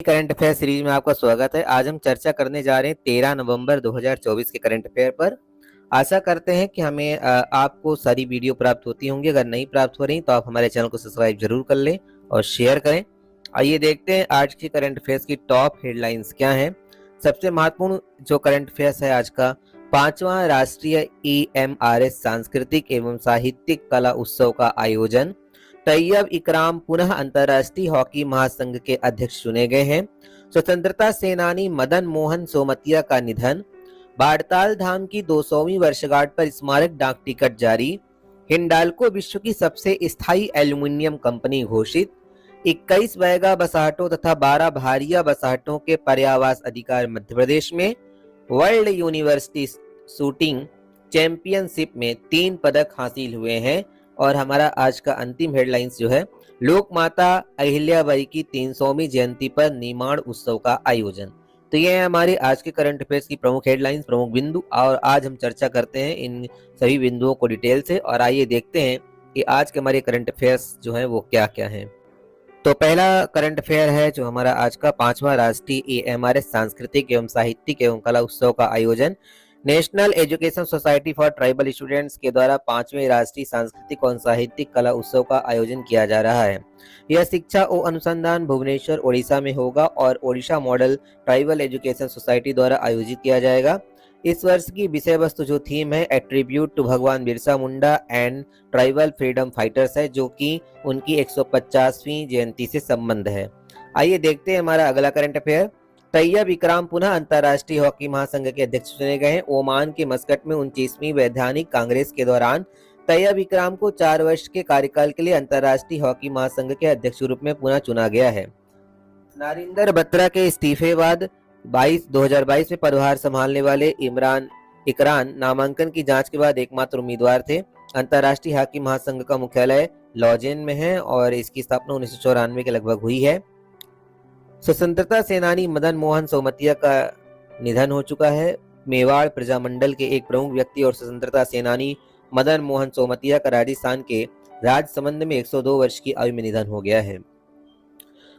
Current affair series में आपका स्वागत है। आज हम चर्चा करने जा रहे हैं 13 नवंबर 2024 के करंट अफेयर पर। आशा करते हैं कि हमें आपको सारी वीडियो प्राप्त होती होंगी। अगर नहीं प्राप्त हो रही तो आप हमारे चैनल को सब्सक्राइब जरूर कर लें और शेयर करें। आइए देखते हैं आज की करंट अफेयर्स की टॉप हेडलाइंस क्या हैं। सबसे महत्वपूर्ण जो करंट अफेयर्स है आज का, 5वां राष्ट्रीय EMRS सांस्कृतिक एवं साहित्यिक कला उत्सव का आयोजन। तैयब इकराम पुनः अंतर्राष्ट्रीय हॉकी महासंघ के अध्यक्ष चुने गए हैं। स्वतंत्रता सेनानी मदन मोहन सोमतिया का निधन। बाड़ताल धाम की 200वीं वर्षगांठ पर स्मारक डाक टिकट जारी। हिंडाल्को विश्व की सबसे स्थायी एल्यूमिनियम कंपनी घोषित। 21 बैगा बसाहटों तथा 12 भारिया बसाहटों के पर्यावास अधिकार मध्य प्रदेश में। वर्ल्ड यूनिवर्सिटी शूटिंग चैंपियनशिप में 3 पदक हासिल हुए हैं। और हमारा आज का अंतिम हेडलाइंस जो है, लोक माता अहिल्याबाई की 300वीं जयंती पर निर्माण उत्सव का आयोजन। तो ये है हमारे आज के करंट अफेयर्स की प्रमुख हेडलाइंस, प्रमुख बिंदु। और आज हम चर्चा करते हैं इन सभी बिंदुओं को डिटेल से। और आइए देखते हैं कि आज के हमारे करंट अफेयर्स जो हैं वो क्या क्या हैं। तो पहला करंट अफेयर है जो हमारा आज का, 5वां राष्ट्रीय EMRS सांस्कृतिक एवं साहित्यिक एवं कला उत्सव का आयोजन। National education society for tribal students के द्वारा 5वें राष्ट्रीय सांस्कृतिक और साहित्यिक कला उत्सव का आयोजन किया जा रहा है। यह शिक्षा और अनुसंधान भुवनेश्वर ओडिशा में होगा और Odisha model tribal education society द्वारा आयोजित किया जाएगा। इस वर्ष की विषय वस्तु जो थीम है, एट्रीब्यूट टू भगवान Birsa Munda and tribal freedom fighters है, जो कि उनकी 150वीं जयंती से संबंध है। आइए देखते हैं हमारा अगला करंट अफेयर। तैयब इकराम पुनः अंतर्राष्ट्रीय हॉकी महासंघ के अध्यक्ष चुने गए हैं। ओमान के मस्कट में 29वीं वैधानिक कांग्रेस के दौरान तैयब इकराम को 4 वर्ष के कार्यकाल के लिए अंतर्राष्ट्रीय हॉकी महासंघ के अध्यक्ष रूप में पुनः चुना गया है। नारिंदर बत्रा के इस्तीफे बाद 2022 में पदभार संभालने वाले इकरान नामांकन की जांच के बाद एकमात्र उम्मीदवार थे। अंतर्राष्ट्रीय हॉकी महासंघ का मुख्यालय लॉजेन में है और इसकी स्थापना 1994 के लगभग हुई है। स्वतंत्रता सेनानी मदन मोहन सोमतिया का निधन हो चुका है। मेवाड़ प्रजामंडल के एक प्रमुख व्यक्ति और स्वतंत्रता सेनानी मदन मोहन सोमतिया का राजस्थान के राजसमंद में 102 वर्ष की आयु में निधन हो गया है।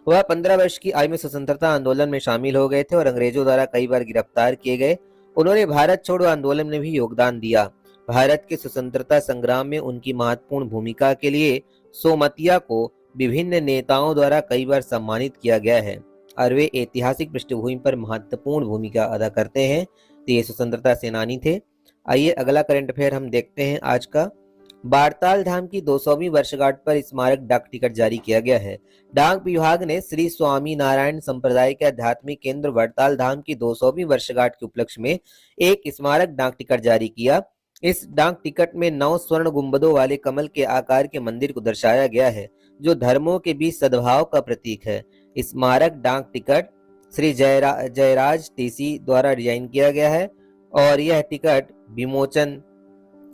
वह 15 वर्ष की आयु में स्वतंत्रता आंदोलन में शामिल हो गए थे और अंग्रेजों द्वारा कई बार गिरफ्तार किए गए। उन्होंने भारत छोड़ो आंदोलन में भी योगदान दिया। भारत के स्वतंत्रता संग्राम में उनकी महत्वपूर्ण भूमिका के लिए सोमतिया को विभिन्न नेताओं द्वारा कई बार सम्मानित किया गया है और वे ऐतिहासिक पृष्ठभूमि पर महत्वपूर्ण भूमिका अदा करते हैं। तो ये स्वतंत्रता सेनानी थे। आइए अगला करंट अफेयर हम देखते हैं आज का। बाड़ताल धाम की 200वीं वर्षगांठ पर स्मारक डाक टिकट जारी किया गया है। डाक विभाग ने श्री स्वामी नारायण संप्रदाय के आध्यात्मिक केंद्र बाड़ताल धाम की 200वीं वर्षगांठ के उपलक्ष्य में एक स्मारक डाक टिकट जारी किया। इस डाक टिकट में 9 स्वर्ण गुंबदों वाले कमल के आकार के मंदिर को दर्शाया गया है, जो धर्मों के बीच सद्भाव का प्रतीक है। स्मारक डाक टिकट श्री जयराज टीसी द्वारा डिजाइन किया गया है और यह टिकट विमोचन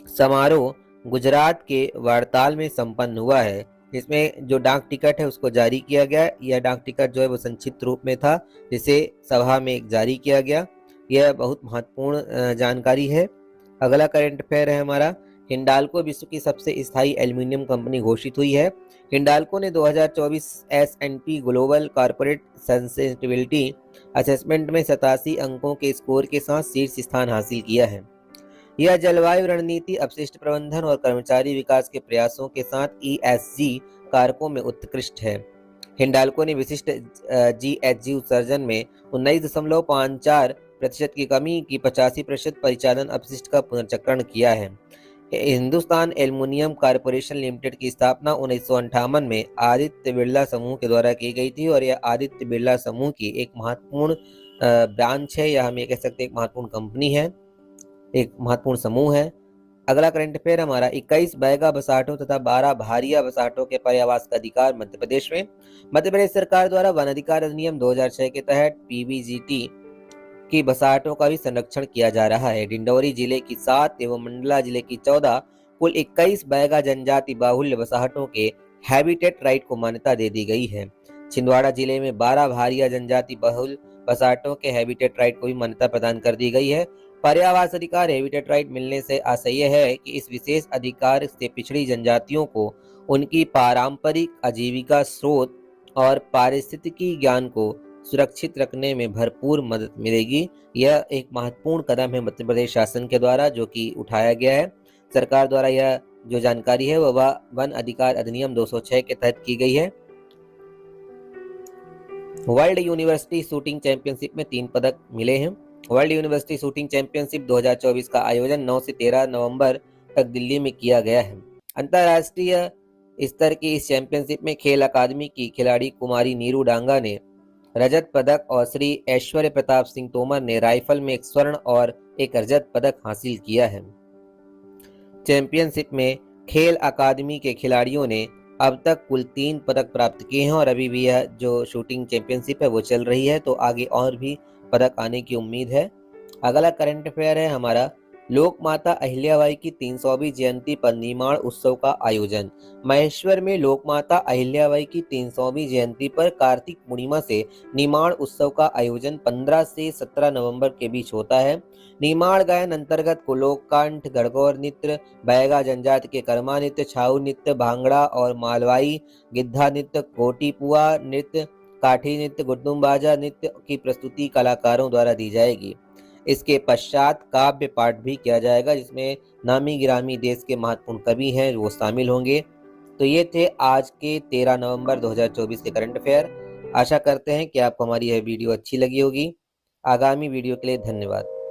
समारोह गुजरात के वाड़ताल में संपन्न हुआ है। इसमें जो डाक टिकट है उसको जारी किया गया। यह डाक टिकट जो है वो संक्षिप्त रूप में था, जिसे सभा में जारी किया गया। यह बहुत महत्वपूर्ण जानकारी है। अगला करंट अफेयर है हमारा। हिंडाल्को विश्व की सबसे स्थायी एल्यूमिनियम कंपनी घोषित हुई है। हिंडाल्को ने 2024 S&P global corporate sustainability assessment में 87 अंकों के स्कोर के साथ शीर्ष स्थान हासिल किया है। यह जलवायु रणनीति, अपशिष्ट प्रबंधन और कर्मचारी विकास के प्रयासों के साथ ESG कारकों में उत्कृष्ट है। हिंडाल्को ने विशिष्ट GHG उत्सर्जन में 19.54% की कमी की 85% परिचालन अपशिष्ट का पुनर्चक्रण किया है। हिंदुस्तान एल्युमिनियम कॉर्पोरेशन लिमिटेड की स्थापना 1958 में आदित्य बिरला समूह के द्वारा की गई थी और यह आदित्य बिरला समूह की एक महत्वपूर्ण ब्रांच है, या हम ये कह सकते हैं एक महत्वपूर्ण कंपनी है, एक महत्वपूर्ण समूह है। अगला करंट अफेयर हमारा, 21 बैगा बसाहटों तथा 12 भारिया बसाहटों के पर्यावास का अधिकार मध्य प्रदेश में। मध्य प्रदेश सरकार द्वारा वन अधिकार अधिनियम 2006 के तहत PBGT की बसाहटों का भी संरक्षण किया जा रहा है। डिंडौरी जिले की 7 एवं मंडला जिले की 14 कुल 21 बैगा जनजाति बाहुल्य बसाहटों के हैबिटेट राइट को मान्यता दे दी गई है। छिंदवाड़ा जिले में 12 भारिया जनजाति बहुल बसाहटों के हैबिटेट राइट को भी मान्यता प्रदान कर दी गई है। पर्यावास अधिकार हैबिटेट राइट मिलने से आशय है कि इस विशेष अधिकार से पिछड़ी जनजातियों को उनकी पारंपरिक आजीविका स्रोत और पारिस्थितिकी ज्ञान को सुरक्षित रखने में भरपूर मदद मिलेगी। यह एक महत्वपूर्ण कदम है मध्य प्रदेश शासन के द्वारा जो कि उठाया गया है। सरकार द्वारा यह जो जानकारी है वह वन अधिकार अधिनियम 206 के तहत की गई है। वर्ल्ड यूनिवर्सिटी शूटिंग चैंपियनशिप में 3 पदक मिले हैं। वर्ल्ड यूनिवर्सिटी शूटिंग चैंपियनशिप 2024 का आयोजन 9 से 13 नवंबर तक दिल्ली में किया गया है। अंतर्राष्ट्रीय स्तर की इस चैंपियनशिप में खेल अकादमी की खिलाड़ी कुमारी नीरू डांगा ने रजत पदक और श्री ऐश्वर्य प्रताप सिंह तोमर ने राइफल में एक स्वर्ण और एक रजत पदक हासिल किया है। चैंपियनशिप में खेल अकादमी के खिलाड़ियों ने अब तक कुल 3 पदक प्राप्त किए हैं और अभी भी यह जो शूटिंग चैंपियनशिप है वो चल रही है, तो आगे और भी पदक आने की उम्मीद है। अगला करंट अफेयर है हमारा, लोक माता अहिल्याबाई की 300वीं जयंती पर निर्माण उत्सव का आयोजन। महेश्वर में लोक माता अहिल्याबाई की 300वीं जयंती पर कार्तिक पूर्णिमा से निर्माण उत्सव का आयोजन 15 से 17 नवंबर के बीच होता है। निर्माण गायन अंतर्गत को लोककांठ, गणगौर नृत्य, बैगा जनजाति के कर्मा नृत्य, छाऊ नृत्य, भांगड़ा और मालवाई गिद्धा नृत्य, कोटीपुआ नृत्य, काठी नृत्य, गुड्डुम बाजा नृत्य की प्रस्तुति कलाकारों द्वारा दी जाएगी। इसके पश्चात काव्य पाठ भी किया जाएगा जिसमें नामी गिरामी देश के महत्वपूर्ण कवि हैं वो शामिल होंगे। तो ये थे आज के 13 नवंबर 2024 के करंट अफेयर। आशा करते हैं कि आपको हमारी यह वीडियो अच्छी लगी होगी। आगामी वीडियो के लिए धन्यवाद।